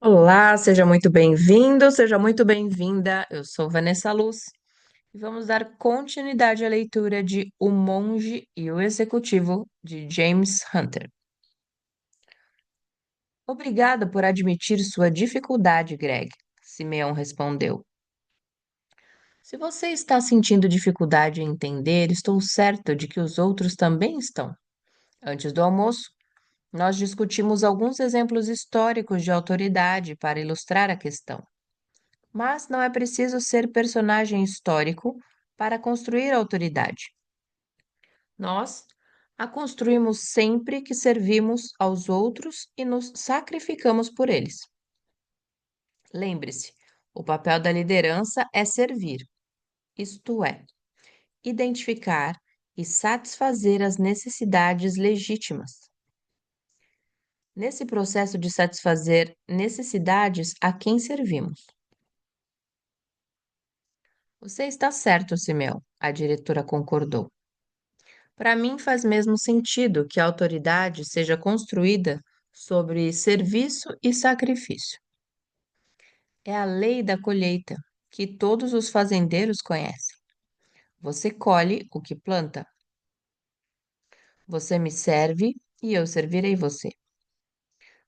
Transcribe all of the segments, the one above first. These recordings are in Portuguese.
Olá, seja muito bem-vindo, seja muito bem-vinda. Eu sou Vanessa Luz e vamos dar continuidade à leitura de O Monge e o Executivo de James Hunter. Obrigada por admitir sua dificuldade, Greg, Simeão respondeu. Se você está sentindo dificuldade em entender, estou certo de que os outros também estão. Antes do almoço, nós discutimos alguns exemplos históricos de autoridade para ilustrar a questão. Mas não é preciso ser personagem histórico para construir autoridade. Nós a construímos sempre que servimos aos outros e nos sacrificamos por eles. Lembre-se, o papel da liderança é servir, isto é, identificar e satisfazer as necessidades legítimas. Nesse processo de satisfazer necessidades a quem servimos. Você está certo, Simeão, a diretora concordou. Para mim, faz mesmo sentido que a autoridade seja construída sobre serviço e sacrifício. É a lei da colheita, que todos os fazendeiros conhecem. Você colhe o que planta. Você me serve e eu servirei você.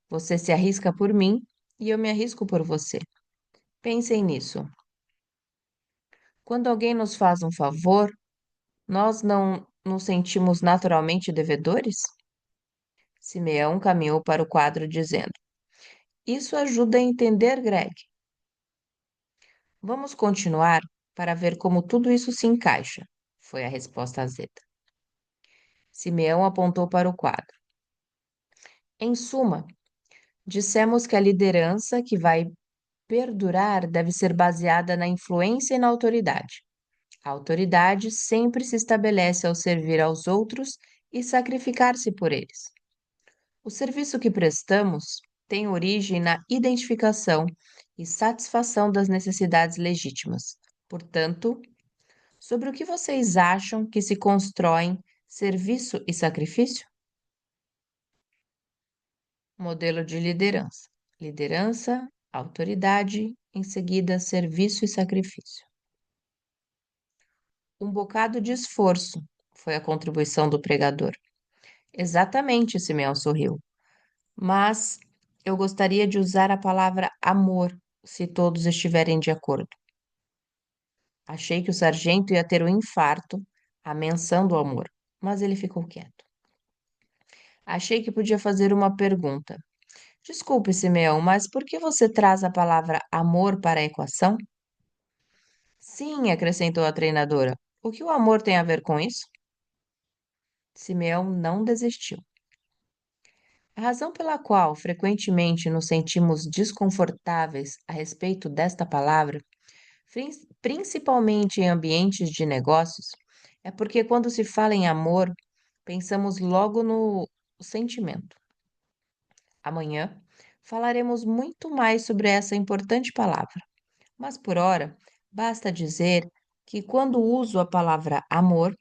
Você se arrisca por mim e eu me arrisco por você. Pensem nisso. Quando alguém nos faz um favor, nós não nos sentimos naturalmente devedores? Simeão caminhou para o quadro dizendo: Isso ajuda a entender, Greg. Vamos continuar para ver como tudo isso se encaixa, foi a resposta azeda. Simeão apontou para o quadro. Em suma, dissemos que a liderança que vai perdurar deve ser baseada na influência e na autoridade. A autoridade sempre se estabelece ao servir aos outros e sacrificar-se por eles. O serviço que prestamos tem origem na identificação e satisfação das necessidades legítimas. Portanto, sobre o que vocês acham que se constroem serviço e sacrifício? Modelo de liderança. Liderança, autoridade, em seguida, serviço e sacrifício. Um bocado de esforço, foi a contribuição do pregador. Exatamente, Simeão sorriu. Mas eu gostaria de usar a palavra amor, se todos estiverem de acordo. Achei que o sargento ia ter um infarto à menção do amor, mas ele ficou quieto. Achei que podia fazer uma pergunta. Desculpe, Simeão, mas por que você traz a palavra amor para a equação? Sim, acrescentou a treinadora. O que o amor tem a ver com isso? Simeão não desistiu. A razão pela qual frequentemente nos sentimos desconfortáveis a respeito desta palavra, principalmente em ambientes de negócios, é porque quando se fala em amor, pensamos logo no sentimento. Amanhã falaremos muito mais sobre essa importante palavra, mas por ora basta dizer que quando uso a palavra amor,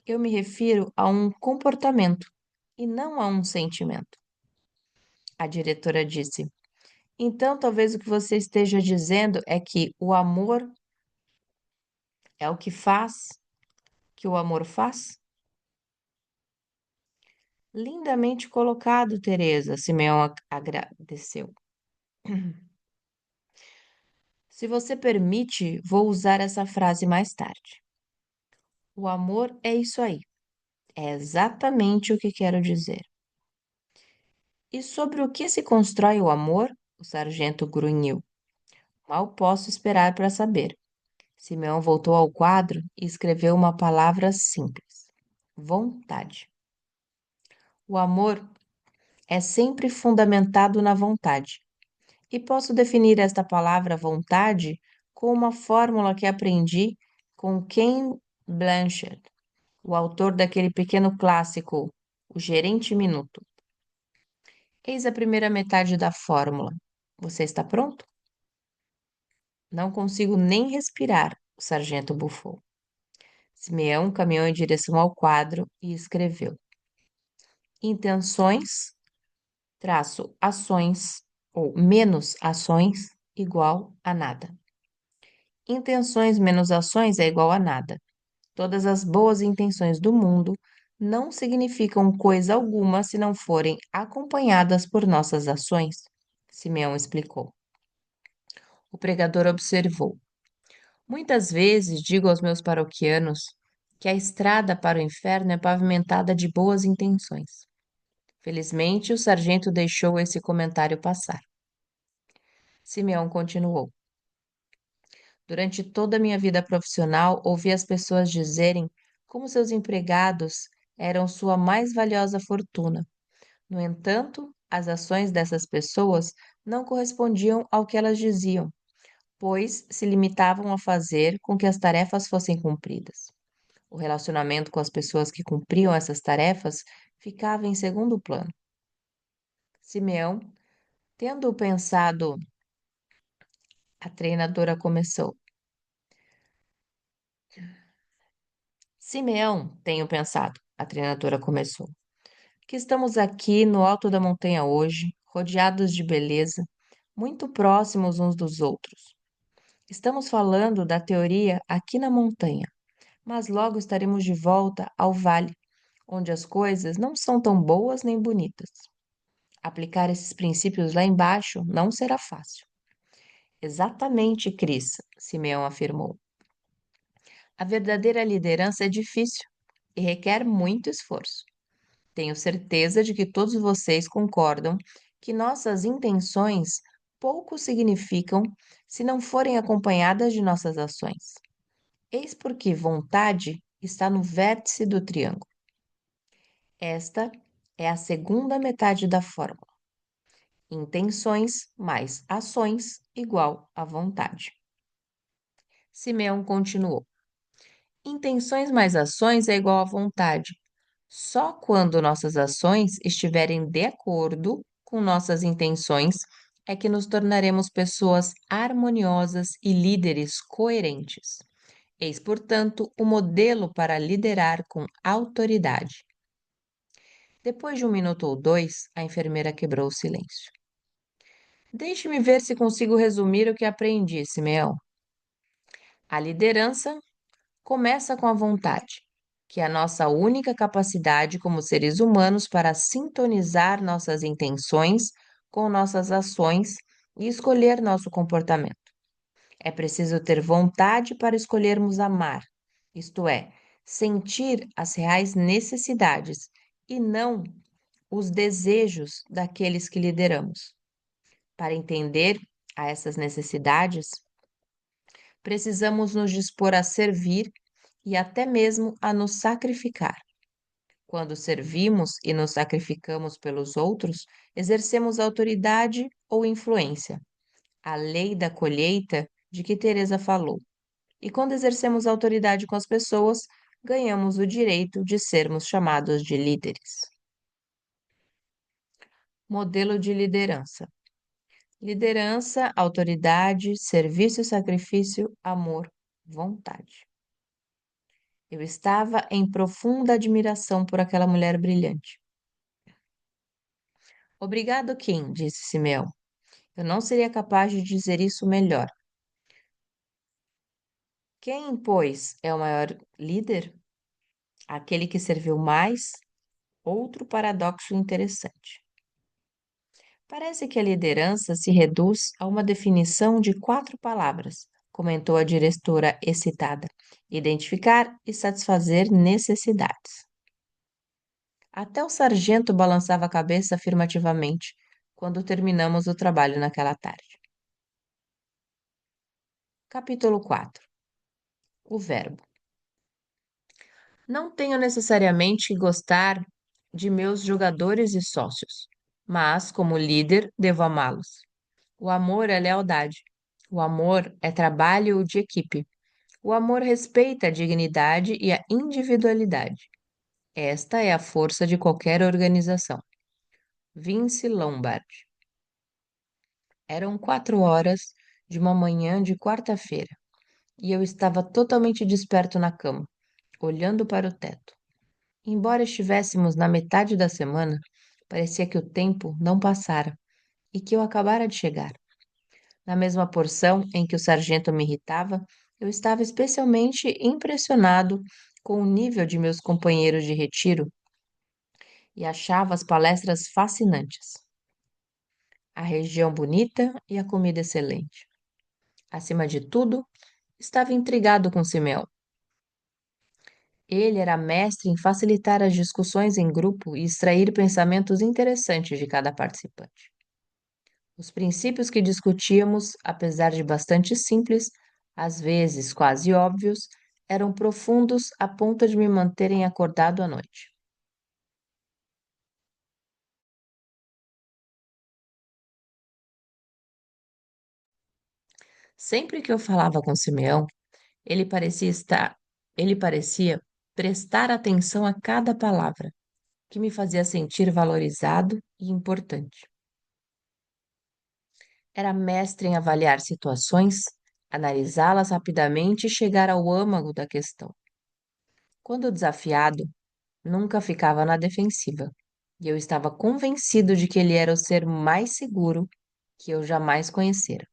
eu me refiro a um comportamento e não a um sentimento. A diretora disse: Então, talvez o que você esteja dizendo é que o amor é o que faz, que o amor faz? Lindamente colocado, Teresa, Simeão agradeceu. Se você permite, vou usar essa frase mais tarde. O amor é isso aí. É exatamente o que quero dizer. E sobre o que se constrói o amor? O sargento grunhiu. Mal posso esperar para saber. Simeão voltou ao quadro e escreveu uma palavra simples: vontade. O amor é sempre fundamentado na vontade. E posso definir esta palavra vontade com uma fórmula que aprendi com Ken Blanchard, o autor daquele pequeno clássico, O Gerente Minuto. Eis a primeira metade da fórmula. Você está pronto? Não consigo nem respirar, o sargento bufou. Simeão caminhou em direção ao quadro e escreveu: Intenções, traço, ações, ou menos ações igual a nada. Intenções menos ações é igual a nada. Todas as boas intenções do mundo não significam coisa alguma se não forem acompanhadas por nossas ações, Simeão explicou. O pregador observou. Muitas vezes digo aos meus paroquianos que a estrada para o inferno é pavimentada de boas intenções. Felizmente, o sargento deixou esse comentário passar. Simeão continuou. Durante toda a minha vida profissional, ouvi as pessoas dizerem como seus empregados eram sua mais valiosa fortuna. No entanto, as ações dessas pessoas não correspondiam ao que elas diziam, pois se limitavam a fazer com que as tarefas fossem cumpridas. O relacionamento com as pessoas que cumpriam essas tarefas ficava em segundo plano. Simeão, tendo pensado, a treinadora começou. Simeão, tenho pensado, a treinadora começou, que estamos aqui no alto da montanha hoje, rodeados de beleza, muito próximos uns dos outros. Estamos falando da teoria aqui na montanha, mas logo estaremos de volta ao vale, onde as coisas não são tão boas nem bonitas. Aplicar esses princípios lá embaixo não será fácil. Exatamente, Cris, Simeão afirmou. A verdadeira liderança é difícil e requer muito esforço. Tenho certeza de que todos vocês concordam que nossas intenções pouco significam se não forem acompanhadas de nossas ações. Eis porque vontade está no vértice do triângulo. Esta é a segunda metade da fórmula. Intenções mais ações igual a vontade. Simeão continuou. Intenções mais ações é igual a vontade. Só quando nossas ações estiverem de acordo com nossas intenções é que nos tornaremos pessoas harmoniosas e líderes coerentes. Eis, portanto, o modelo para liderar com autoridade. Depois de um minuto ou dois, a enfermeira quebrou o silêncio. Deixe-me ver se consigo resumir o que aprendi, Simeão. A liderança começa com a vontade, que é a nossa única capacidade como seres humanos para sintonizar nossas intenções com nossas ações e escolher nosso comportamento. É preciso ter vontade para escolhermos amar, isto é, sentir as reais necessidades e não os desejos daqueles que lideramos. Para entender a essas necessidades, precisamos nos dispor a servir e até mesmo a nos sacrificar. Quando servimos e nos sacrificamos pelos outros, exercemos autoridade ou influência. A lei da colheita de que Teresa falou. E quando exercemos autoridade com as pessoas, ganhamos o direito de sermos chamados de líderes. Modelo de liderança. Liderança, autoridade, serviço e sacrifício, amor, vontade. Eu estava em profunda admiração por aquela mulher brilhante. Obrigado, Kim, disse Simeão. Eu não seria capaz de dizer isso melhor. Quem, pois, é o maior líder? Aquele que serviu mais? Outro paradoxo interessante. Parece que a liderança se reduz a uma definição de 4 palavras, comentou a diretora excitada: identificar e satisfazer necessidades. Até o sargento balançava a cabeça afirmativamente quando terminamos o trabalho naquela tarde. Capítulo 4. O verbo. Não tenho necessariamente que gostar de meus jogadores e sócios, mas, como líder, devo amá-los. O amor é lealdade. O amor é trabalho de equipe. O amor respeita a dignidade e a individualidade. Esta é a força de qualquer organização. Vince Lombardi. Eram 4 horas de uma manhã de quarta-feira e eu estava totalmente desperto na cama, olhando para o teto. Embora estivéssemos na metade da semana, parecia que o tempo não passara e que eu acabara de chegar. Na mesma porção em que o sargento me irritava, eu estava especialmente impressionado com o nível de meus companheiros de retiro e achava as palestras fascinantes, a região bonita e a comida excelente. Acima de tudo, estava intrigado com Simeão. Ele era mestre em facilitar as discussões em grupo e extrair pensamentos interessantes de cada participante. Os princípios que discutíamos, apesar de bastante simples, às vezes quase óbvios, eram profundos a ponto de me manterem acordado à noite. Sempre que eu falava com Simeão, ele parecia estar, ele parecia prestar atenção a cada palavra, que me fazia sentir valorizado e importante. Era mestre em avaliar situações, analisá-las rapidamente e chegar ao âmago da questão. Quando desafiado, nunca ficava na defensiva, e eu estava convencido de que ele era o ser mais seguro que eu jamais conhecera.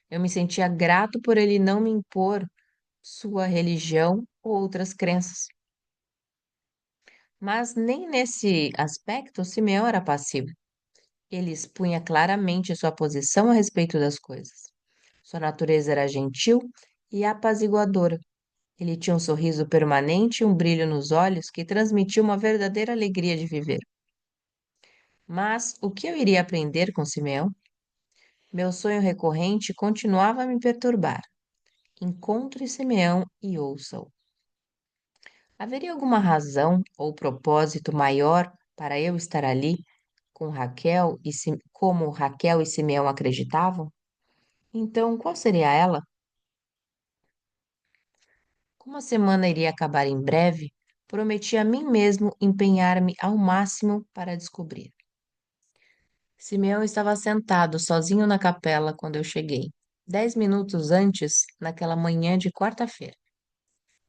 Eu me sentia grato por ele não me impor sua religião ou outras crenças. Mas nem nesse aspecto Simeão era passivo. Ele expunha claramente sua posição a respeito das coisas. Sua natureza era gentil e apaziguadora. Ele tinha um sorriso permanente e um brilho nos olhos que transmitia uma verdadeira alegria de viver. Mas o que eu iria aprender com Simeão? Meu sonho recorrente continuava a me perturbar. Encontre Simeão e ouça-o. Haveria alguma razão ou propósito maior para eu estar ali com como Raquel e Simeão acreditavam? Então, qual seria ela? Como a semana iria acabar em breve, prometi a mim mesmo empenhar-me ao máximo para descobrir. Simeão estava sentado sozinho na capela quando eu cheguei, 10 minutos antes, naquela manhã de quarta-feira.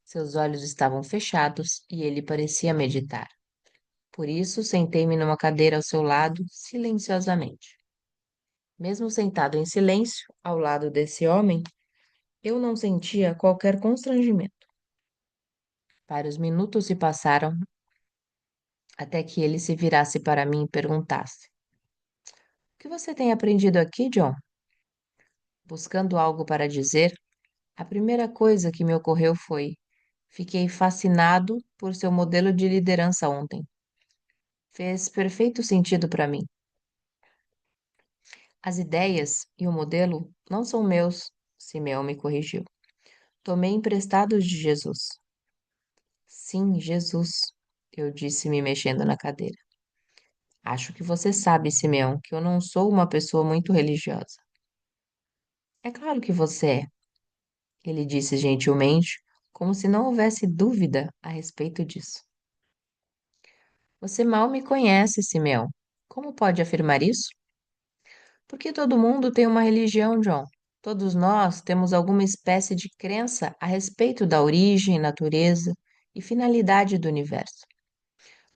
Seus olhos estavam fechados e ele parecia meditar. Por isso, sentei-me numa cadeira ao seu lado, silenciosamente. Mesmo sentado em silêncio, ao lado desse homem, eu não sentia qualquer constrangimento. Vários minutos se passaram até que ele se virasse para mim e perguntasse: O que você tem aprendido aqui, John? Buscando algo para dizer, a primeira coisa que me ocorreu foi: fiquei fascinado por seu modelo de liderança ontem. Fez perfeito sentido para mim. As ideias e o modelo não são meus, Simeão me corrigiu. Tomei emprestados de Jesus. Sim, Jesus, eu disse, me mexendo na cadeira. Acho que você sabe, Simeão, que eu não sou uma pessoa muito religiosa. É claro que você é, ele disse gentilmente, como se não houvesse dúvida a respeito disso. Você mal me conhece, Simeão. Como pode afirmar isso? Porque todo mundo tem uma religião, John. Todos nós temos alguma espécie de crença a respeito da origem, natureza e finalidade do universo.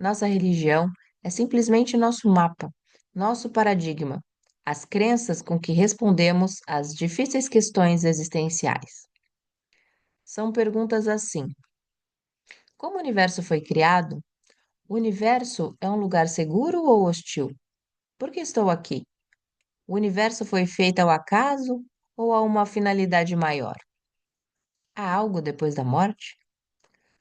Nossa religião é simplesmente nosso mapa, nosso paradigma, as crenças com que respondemos às difíceis questões existenciais. São perguntas assim: como o universo foi criado? O universo é um lugar seguro ou hostil? Por que estou aqui? O universo foi feito ao acaso ou a uma finalidade maior? Há algo depois da morte?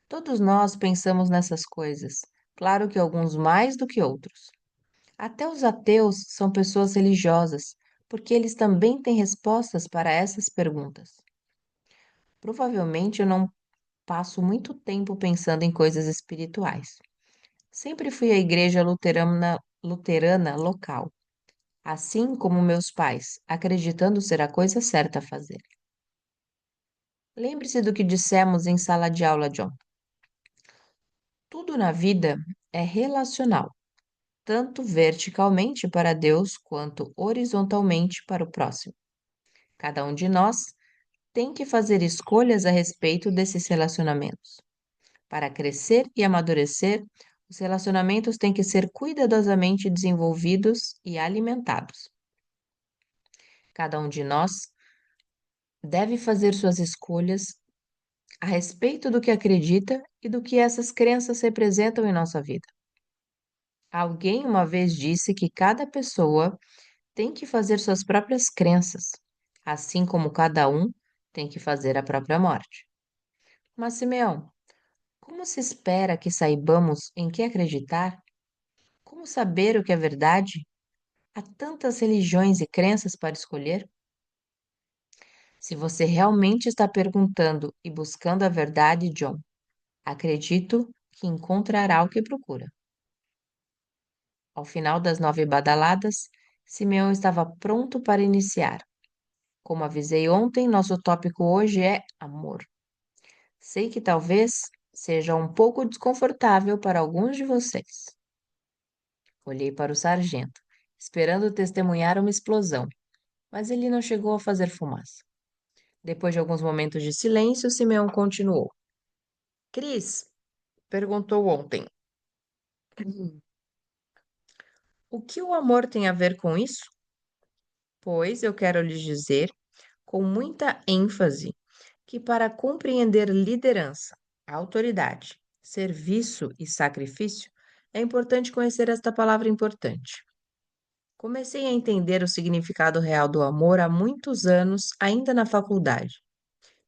Todos nós pensamos nessas coisas, claro que alguns mais do que outros. Até os ateus são pessoas religiosas, porque eles também têm respostas para essas perguntas. Provavelmente eu não passo muito tempo pensando em coisas espirituais. Sempre fui à igreja luterana local, assim como meus pais, acreditando ser a coisa certa a fazer. Lembre-se do que dissemos em sala de aula, John. Tudo na vida é relacional, tanto verticalmente para Deus quanto horizontalmente para o próximo. Cada um de nós tem que fazer escolhas a respeito desses relacionamentos. Para crescer e amadurecer, Os relacionamentos têm que ser cuidadosamente desenvolvidos e alimentados. Cada um de nós deve fazer suas escolhas a respeito do que acredita e do que essas crenças representam em nossa vida. Alguém uma vez disse que cada pessoa tem que fazer suas próprias crenças, assim como cada um tem que fazer a própria morte. Mas, Simeão, como se espera que saibamos em que acreditar? Como saber o que é verdade? Há tantas religiões e crenças para escolher. Se você realmente está perguntando e buscando a verdade, John, acredito que encontrará o que procura. Ao final das 9 badaladas, Simeão estava pronto para iniciar. Como avisei ontem, nosso tópico hoje é amor. Sei que talvez seja um pouco desconfortável para alguns de vocês. Olhei para o sargento, esperando testemunhar uma explosão, mas ele não chegou a fazer fumaça. Depois de alguns momentos de silêncio, Simeão continuou. Cris perguntou ontem: o que o amor tem a ver com isso? Pois eu quero lhes dizer, com muita ênfase, que para compreender liderança, autoridade, serviço e sacrifício, é importante conhecer esta palavra importante. Comecei a entender o significado real do amor há muitos anos, ainda na faculdade.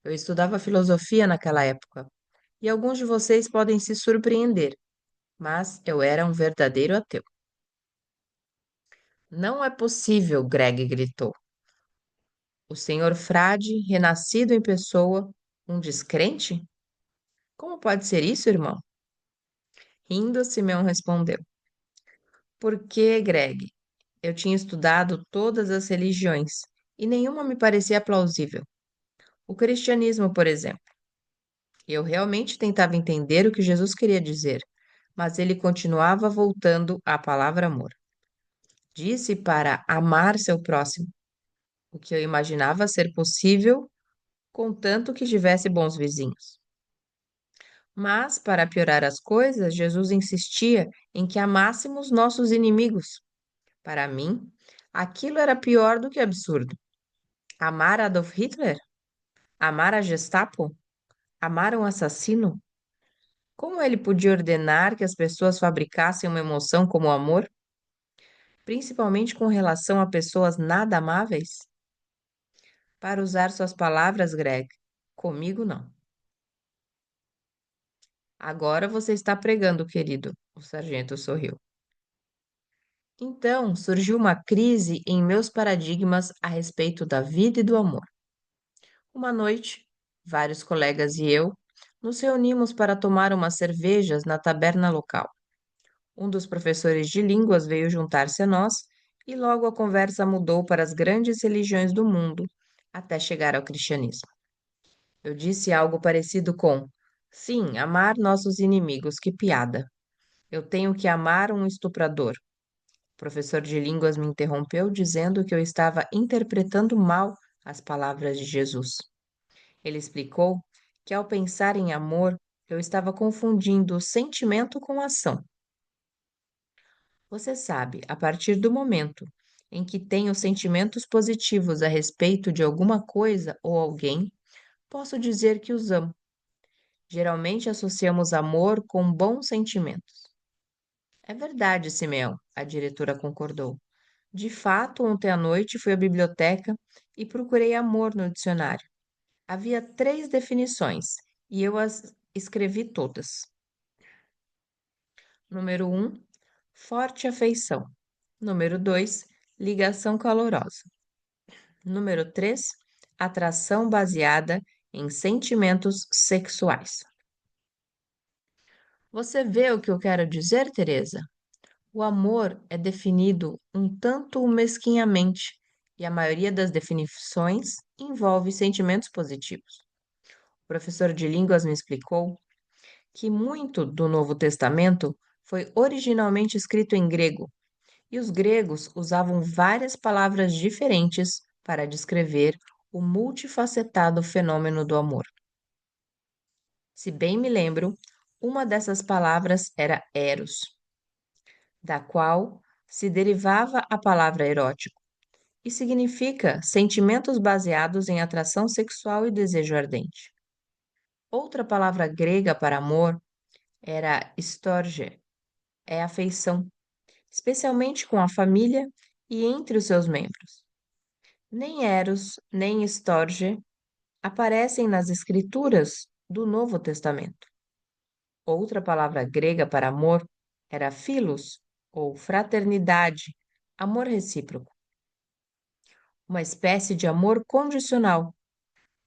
Eu estudava filosofia naquela época, e alguns de vocês podem se surpreender, mas eu era um verdadeiro ateu. Não é possível, Greg gritou. O senhor Frade, renascido em pessoa, um descrente? Como pode ser isso, irmão? Rindo, Simeão respondeu. Porque, Greg, eu tinha estudado todas as religiões e nenhuma me parecia plausível. O cristianismo, por exemplo. Eu realmente tentava entender o que Jesus queria dizer, mas ele continuava voltando à palavra amor. Disse para amar seu próximo, o que eu imaginava ser possível, contanto que tivesse bons vizinhos. Mas, para piorar as coisas, Jesus insistia em que amássemos nossos inimigos. Para mim, aquilo era pior do que absurdo. Amar Adolf Hitler? Amar a Gestapo? Amar um assassino? Como ele podia ordenar que as pessoas fabricassem uma emoção como o amor, principalmente com relação a pessoas nada amáveis? Para usar suas palavras, Greg, comigo não. Agora você está pregando, querido, o sargento sorriu. Então surgiu uma crise em meus paradigmas a respeito da vida e do amor. Uma noite, vários colegas e eu nos reunimos para tomar umas cervejas na taberna local. Um dos professores de línguas veio juntar-se a nós e logo a conversa mudou para as grandes religiões do mundo, até chegar ao cristianismo. Eu disse algo parecido com: sim, amar nossos inimigos, que piada. Eu tenho que amar um estuprador. O professor de línguas me interrompeu dizendo que eu estava interpretando mal as palavras de Jesus. Ele explicou que ao pensar em amor, eu estava confundindo o sentimento com a ação. Você sabe, a partir do momento em que tenho sentimentos positivos a respeito de alguma coisa ou alguém, posso dizer que os amo. Geralmente associamos amor com bons sentimentos. É verdade, Simeão, a diretora concordou. De fato, ontem à noite fui à biblioteca e procurei amor no dicionário. Havia 3 definições e eu as escrevi todas. Número 1, forte afeição. Número 2, ligação calorosa. Número 3, atração baseada em sentimentos sexuais. Você vê o que eu quero dizer, Teresa? O amor é definido um tanto mesquinhamente, e a maioria das definições envolve sentimentos positivos. O professor de línguas me explicou que muito do Novo Testamento foi originalmente escrito em grego, e os gregos usavam várias palavras diferentes para descrever o multifacetado fenômeno do amor. Se bem me lembro, Uma dessas palavras era eros, da qual se derivava a palavra erótico, e significa sentimentos baseados em atração sexual e desejo ardente. Outra palavra grega para amor era storge, é afeição, especialmente com a família e entre os seus membros. Nem eros, nem storge aparecem nas escrituras do Novo Testamento. Outra palavra grega para amor era philos, ou fraternidade, amor recíproco, uma espécie de amor condicional,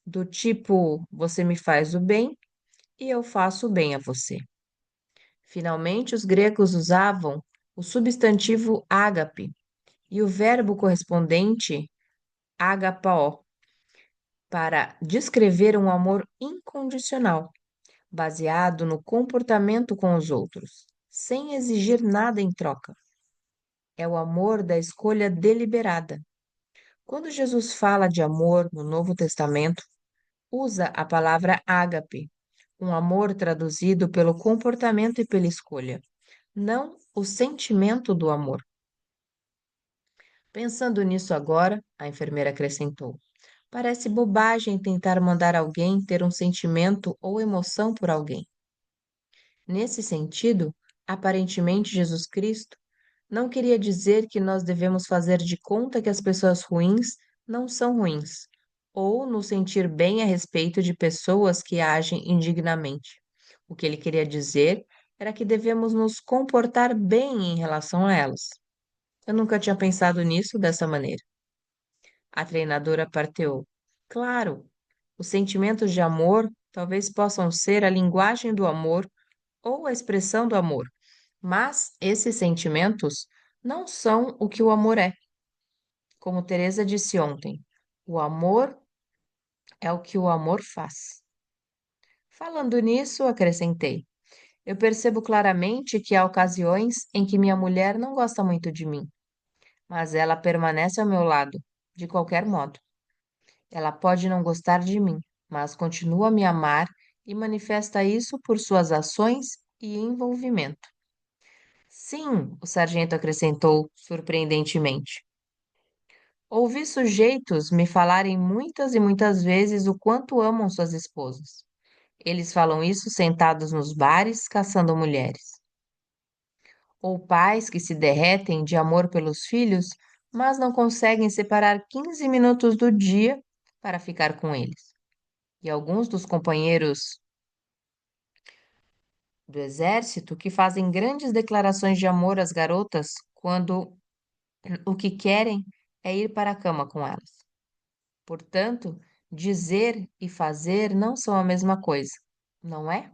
do tipo você me faz o bem e eu faço o bem a você. Finalmente, os gregos usavam o substantivo ágape e o verbo correspondente agapao para descrever um amor incondicional, baseado no comportamento com os outros, sem exigir nada em troca. É o amor da escolha deliberada. Quando Jesus fala de amor no Novo Testamento, usa a palavra ágape, um amor traduzido pelo comportamento e pela escolha, não o sentimento do amor. Pensando nisso agora, a enfermeira acrescentou, parece bobagem tentar mandar alguém ter um sentimento ou emoção por alguém. Nesse sentido, aparentemente Jesus Cristo não queria dizer que nós devemos fazer de conta que as pessoas ruins não são ruins, ou nos sentir bem a respeito de pessoas que agem indignamente. O que ele queria dizer era que devemos nos comportar bem em relação a elas. Eu nunca tinha pensado nisso dessa maneira. A treinadora parteou. Claro, os sentimentos de amor talvez possam ser a linguagem do amor ou a expressão do amor, mas esses sentimentos não são o que o amor é. Como Teresa disse ontem, o amor é o que o amor faz. Falando nisso, acrescentei, eu percebo claramente que há ocasiões em que minha mulher não gosta muito de mim, mas ela permanece ao meu lado, de qualquer modo. Ela pode não gostar de mim, mas continua a me amar e manifesta isso por suas ações e envolvimento. Sim, o sargento acrescentou, surpreendentemente. Ouvi sujeitos me falarem muitas e muitas vezes o quanto amam suas esposas. Eles falam isso sentados nos bares, caçando mulheres. Ou pais que se derretem de amor pelos filhos, mas não conseguem separar 15 minutos do dia para ficar com eles. E alguns dos companheiros do exército que fazem grandes declarações de amor às garotas quando o que querem é ir para a cama com elas. Portanto, dizer e fazer não são a mesma coisa, não é?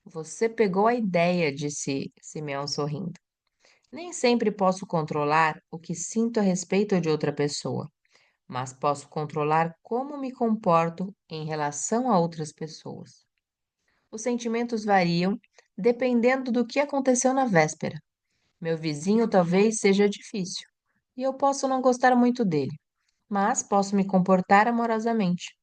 Você pegou a ideia, disse Simeão sorrindo. Nem sempre posso controlar o que sinto a respeito de outra pessoa, mas posso controlar como me comporto em relação a outras pessoas. Os sentimentos variam dependendo do que aconteceu na véspera. Meu vizinho talvez seja difícil, e eu posso não gostar muito dele, mas posso me comportar amorosamente.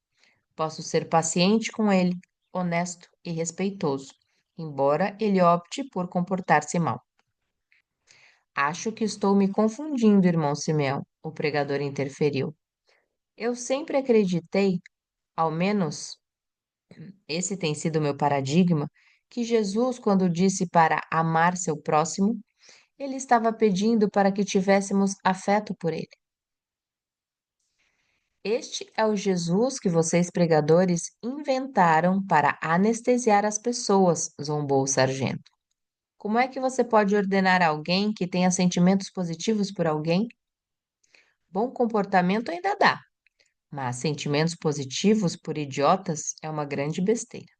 Posso ser paciente com ele, honesto e respeitoso, embora ele opte por comportar-se mal. Acho que estou me confundindo, irmão Simeão, o pregador interferiu. Eu sempre acreditei, ao menos esse tem sido meu paradigma, que Jesus, quando disse para amar seu próximo, ele estava pedindo para que tivéssemos afeto por ele. Este é o Jesus que vocês pregadores inventaram para anestesiar as pessoas, zombou o sargento. Como é que você pode ordenar a alguém que tenha sentimentos positivos por alguém? Bom comportamento ainda dá, mas sentimentos positivos por idiotas é uma grande besteira.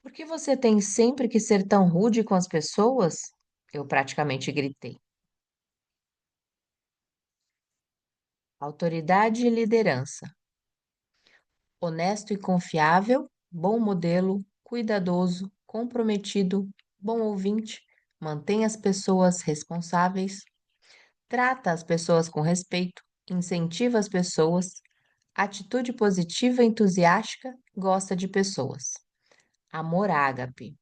Por que você tem sempre que ser tão rude com as pessoas? Eu praticamente gritei. Autoridade e liderança. Honesto e confiável, bom modelo, cuidadoso, comprometido, bom ouvinte, mantém as pessoas responsáveis, trata as pessoas com respeito, incentiva as pessoas, atitude positiva e entusiástica, gosta de pessoas. Amor ágape,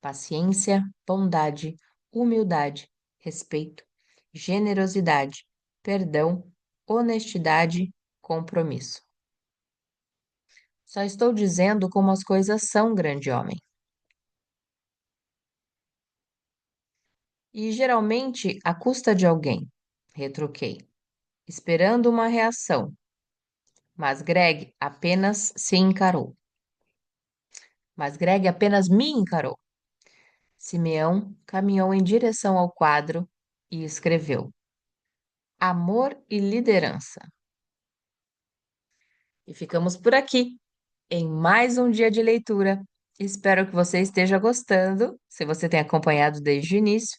paciência, bondade, humildade, respeito, generosidade, perdão, honestidade, compromisso. Só estou dizendo como as coisas são, grande homem. E geralmente à custa de alguém, retruquei, esperando uma reação. Mas Greg apenas se encarou. Mas Greg apenas me encarou. Simeão caminhou em direção ao quadro e escreveu: Amor e liderança. E ficamos por aqui, em mais um dia de leitura. Espero que você esteja gostando, se você tem acompanhado desde o início.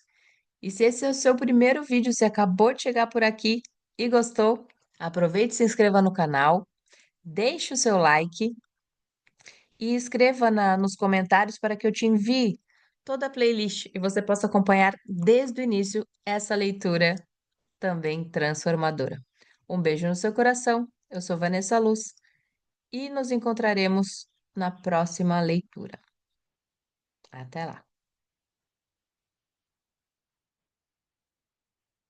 E se esse é o seu primeiro vídeo, se acabou de chegar por aqui e gostou, aproveite e se inscreva no canal, deixe o seu like e escreva nos comentários para que eu te envie toda a playlist e você possa acompanhar desde o início essa leitura também transformadora. Um beijo no seu coração. Eu sou Vanessa Luz e nos encontraremos na próxima leitura. Até lá!